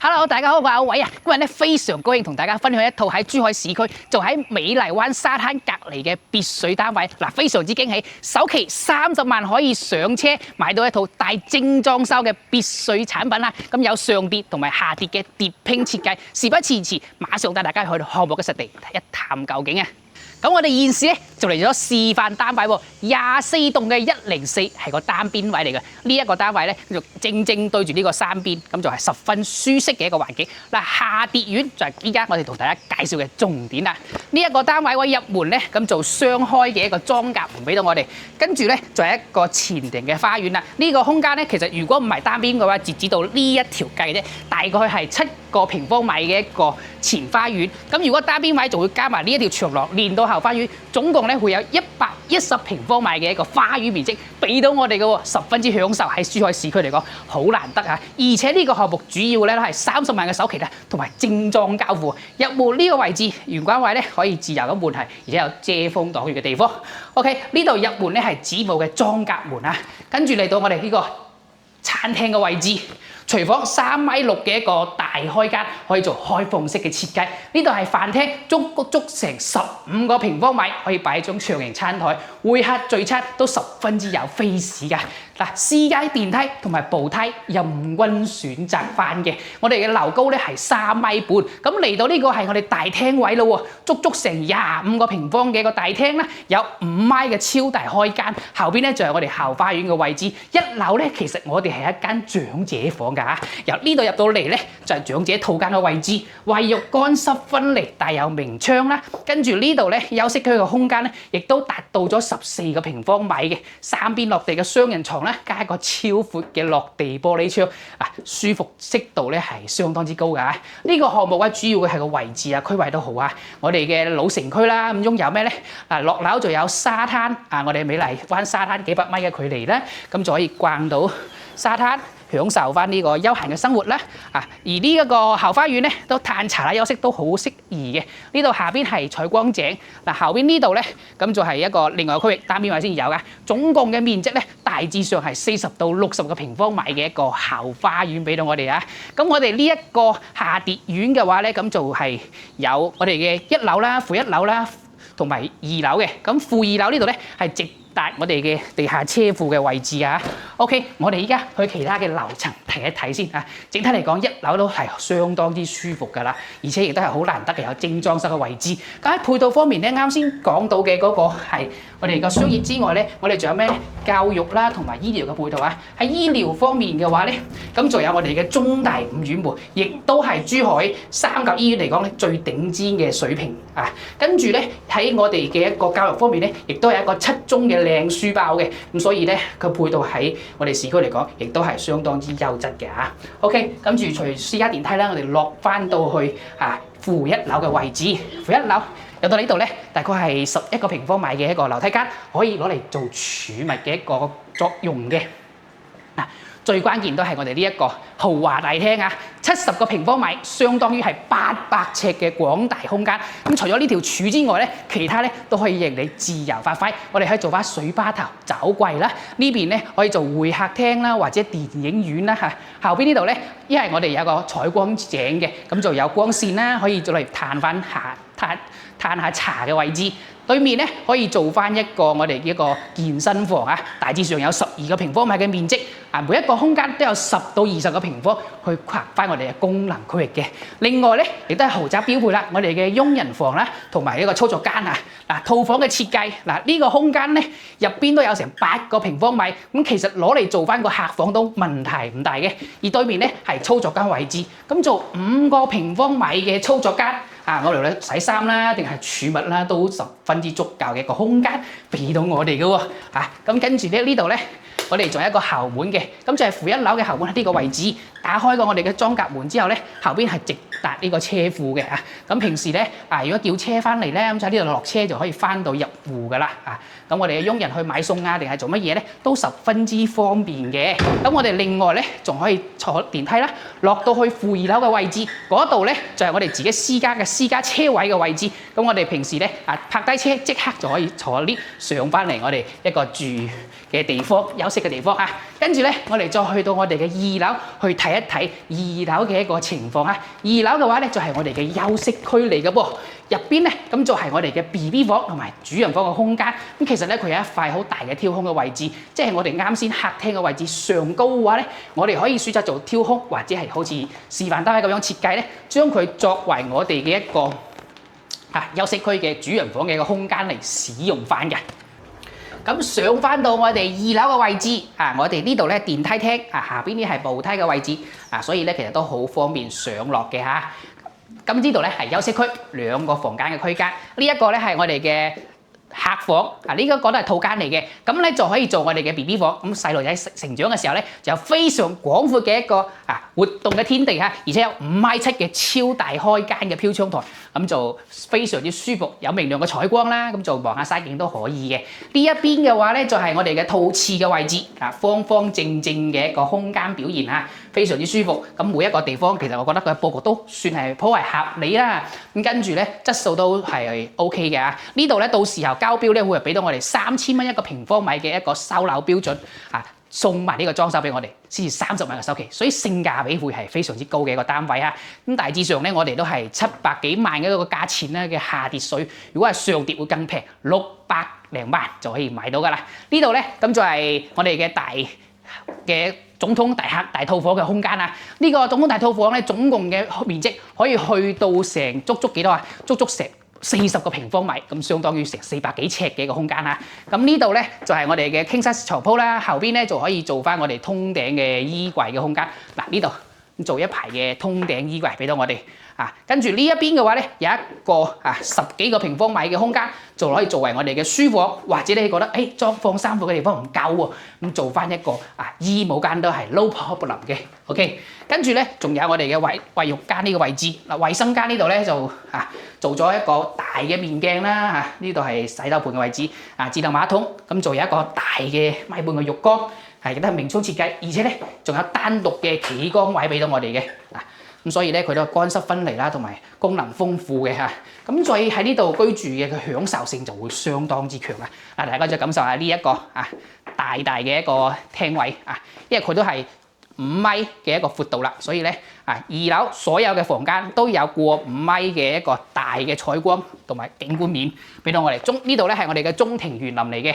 Hello， 大家好，我係阿偉啊。今日咧非常高興同大家分享一套喺珠海市區，就喺美麗灣沙灘隔離嘅別墅單位。嗱，非常之驚喜，首期30萬可以上車買到一套大精裝修嘅別墅產品啦。咁有上疊同埋下疊嘅疊拼設計。事不宜遲，馬上帶大家去到項目嘅實地一探究竟啊！咁我哋現時咧就嚟咗示範單位喎，24棟嘅104係個單邊位嚟嘅。呢一個單位咧就正正對住呢個山邊，咁就係十分舒適嘅一個環境。嗱，下疊院就係依家我哋同大家介紹嘅重點啦。呢一個單位我入門咧咁做雙開嘅一個裝甲門俾到我哋，跟住咧就係一個前庭嘅花園啦。呢個空間咧其實如果唔係單邊嘅話，截止到呢一條計啫，大概係7個平方米嘅一個前花園。咁如果單邊位就會加埋呢一條長廊連到後花園，總共咧會有110平方米嘅一個花園面積俾到我哋嘅喎，十分之享受。喺珠海市區嚟講好難得啊！而且呢個項目主要咧都係30萬嘅首期啦，同埋精裝交付。入門呢個位置玄關位咧可以自由咁換係，而且有遮風擋雨嘅地方。OK， 呢度入門咧係子母嘅裝甲門啊，跟住嚟到我哋呢個餐廳嘅位置。廚房3.6米嘅一個大開間，可以做開放式嘅設計。呢度係飯廳，足成15個平方米，可以擺張長形餐台，會客聚餐都十分之有 face 㗎。嗱，私階電梯同埋步梯任君選擇翻嘅。我哋嘅樓高咧係3.5米，咁嚟到呢個係我哋大廳位咯喎，足成25個平方嘅一個大廳啦，有5米嘅超大開間，後邊咧就係我哋後花園嘅位置。一樓咧其實我哋係一間長者房㗎嚇，由呢度入到嚟咧就係長者套間嘅位置，衛浴乾濕分離，帶有明窗啦。跟住呢度咧休息區嘅空間咧，亦都達到咗14個平方米嘅3邊落地嘅雙人床。加一個超闊嘅落地玻璃窗，舒服適度咧係相當之高㗎。呢個項目咧主要嘅係個位置啊，區位都好啊。我哋嘅老城區啦，咁擁有咩咧？落樓就有沙灘我哋美麗灣沙灘幾百米嘅距離啦，咁就可以逛到沙灘。享受翻呢個休閒嘅生活啦，而呢一個後花園咧都嘆茶啦休息都好適宜嘅。呢度下邊係採光井，後邊呢度咧咁就係一個另外嘅區域，單邊位先有㗎。總共嘅面積咧大致上係40到60個平方米嘅一個後花園俾到我哋啊。咁我哋呢一個下疊院嘅話咧，咁就係有我哋嘅1樓啦、負1樓啦，同埋2樓嘅。咁負2樓呢度咧係直達我哋嘅地下車庫嘅位置啊。OK， 我哋依家去其他嘅樓層睇一睇先啊。整體嚟講，1樓都係相當之舒服㗎啦，而且亦都係好難得嘅有精裝修嘅位置。咁喺配套方面咧，啱先講到嘅嗰個係我哋個商業之外咧，我哋仲有咩教育啦同埋醫療嘅配套啊。喺醫療方面嘅話咧，咁仲有我哋嘅中大5院喎，亦都係珠海3甲醫院嚟講咧最頂尖嘅水平啊。跟住咧喺我哋嘅一個教育方面咧，亦都係一個7中嘅靚書包嘅，咁所以咧佢配套喺我哋市區嚟講，亦都係相當之優質嘅嚇。OK， 跟住隨私家電梯啦，我哋落翻到去負1樓嘅位置。負1樓入到呢度咧，大概係11個平方米嘅一個樓梯間，可以攞嚟做儲物嘅一個作用嘅。最關鍵都係我哋呢一個豪華大廳啊，70個平方米，相當於係800尺嘅廣大空間。咁除咗呢條柱之外咧，其他咧都可以讓你自由發揮。我哋可以做翻水吧頭、酒櫃啦，呢邊咧可以做會客廳啦，或者電影院啦嚇。後邊呢度咧，因為我哋有個採光井嘅，咁就有光線啦，可以做嚟嘆下茶嘅位置。對面咧可以做翻一個我哋一個健身房啊，大致上有12個平方米嘅面積，每一個空間都有10到20個平方去劃翻我哋嘅功能區域嘅。另外咧，亦都係豪宅標配啦，我哋嘅傭人房啦，同埋一個操作間套房嘅設計呢個空間咧入邊都有成8個平方米，咁其實攞嚟做翻個客房都問題唔大嘅。而對面咧係操作間位置，咁做5個平方米嘅操作間。我哋咧洗衫啦，定係儲物啦，都十分之足夠嘅一個空間俾到我哋嘅喎。咁跟住咧呢度咧，我哋仲有一個後門嘅，咁就係負1樓嘅後門喺呢個位置。打開過我哋嘅裝甲門之後咧，後邊係直達呢個車庫嘅嚇。咁平時咧如果叫車翻嚟咧，咁就喺呢度落車就可以翻到入戶噶啦。咁我哋嘅傭人去買餸定係做乜嘢咧，都十分之方便嘅。咁我哋另外咧仲可以坐電梯啦，落到去負2樓嘅位置，嗰度咧就係我哋自己私家車位嘅位置。咁我哋平時咧泊低車即刻就可以坐 lift 上翻嚟我哋一個住嘅地方休休息嘅地方嚇。跟住咧，我哋再去到我哋嘅2樓去睇一睇2樓嘅一個情況嚇。2樓嘅話咧就係我哋嘅休息區嚟嘅噃，入邊咧咁就係我哋嘅 BB 房同埋主人房嘅空間。咁其實咧佢有一塊好大嘅挑空嘅位置，即係我哋啱先客廳嘅位置上高嘅話咧，我哋可以選擇做挑空或者係好似示範單位咁樣設計咧，將佢作為我哋嘅一個休息區嘅主人房嘅一個空間嚟使用翻嘅。咁上翻到我哋2樓嘅位置我哋呢度咧電梯廳下邊呢係步梯嘅位置所以咧其實都好方便上落嘅嚇。咁呢度咧係休息區2個房間嘅區間，呢一個咧係我哋嘅客房呢個都係套間嚟嘅，咁咧就可以做我哋嘅 BB 房。咁細路仔成長嘅時候咧，就有非常廣闊嘅一個活動嘅天地嚇，而且有5.7米嘅超大開間嘅飄窗台，咁就非常之舒服，有明亮嘅採光啦，咁就望下西景都可以嘅。呢一邊嘅話咧，就係我哋嘅套廁嘅位置方方正正嘅一個空間表現嚇，非常之舒服。咁每一個地方其實我覺得佢嘅佈局都算係頗為合理啦。咁跟住咧質素都係 OK 嘅呢度咧到時候交標咧會俾到我哋3000蚊一個平方米嘅一個收樓標準送埋呢個裝修俾我哋，先至30萬嘅首期，所以性價比會係非常之高嘅一個單位啊！咁大致上咧，我哋都係700幾萬嘅一個價錢咧嘅下跌水，如果係上跌會更平，600零萬就可以買到噶啦。呢度咧咁就係我哋嘅大嘅總統大客大套房嘅空間啊！呢個總統大套房咧總共嘅面積可以去到成足幾多啊？足成40個平方米，咁相當於成400幾尺嘅一個空間啦。咁呢度咧就係我哋嘅傾室床鋪啦，後邊咧就可以做翻我哋通頂嘅衣櫃嘅空間。嗱呢度做一排嘅通頂衣櫃俾到我哋跟住呢一邊嘅話咧有一個10幾個平方米嘅空間，就可以作為我哋嘅書房，或者你覺得裝放衫褲嘅地方唔夠喎，咁做翻一個衣帽間都係 no problem 嘅。OK， 跟住咧仲有我哋嘅衛浴間呢個位置衛生間呢度咧就做咗一個大嘅面鏡啦呢度係洗手盆嘅位置智能馬桶，咁仲有一個大嘅米半嘅浴缸，亦都係明窗設計，而且咧仲有單獨嘅企缸位俾到我哋嘅咁所以咧佢都乾濕分離啦，同埋功能豐富嘅咁所以喺呢度居住嘅佢享受性就會相當之強大家就感受下呢一個大嘅一個廳位因為佢都係5米嘅一個闊度啦，所以咧2樓所有嘅房間都有過5米嘅一個大嘅採光同埋景觀面俾到我哋。呢度咧係我哋嘅中庭園林嚟嘅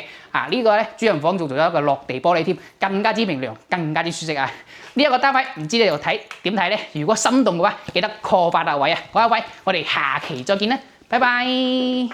呢個咧主人房仲做咗一個落地玻璃添，更加之明亮，更加之舒適呢一個單位唔知你哋點睇咧？如果心動嘅話，記得 call 8位各位，我哋下期再見啦，拜拜。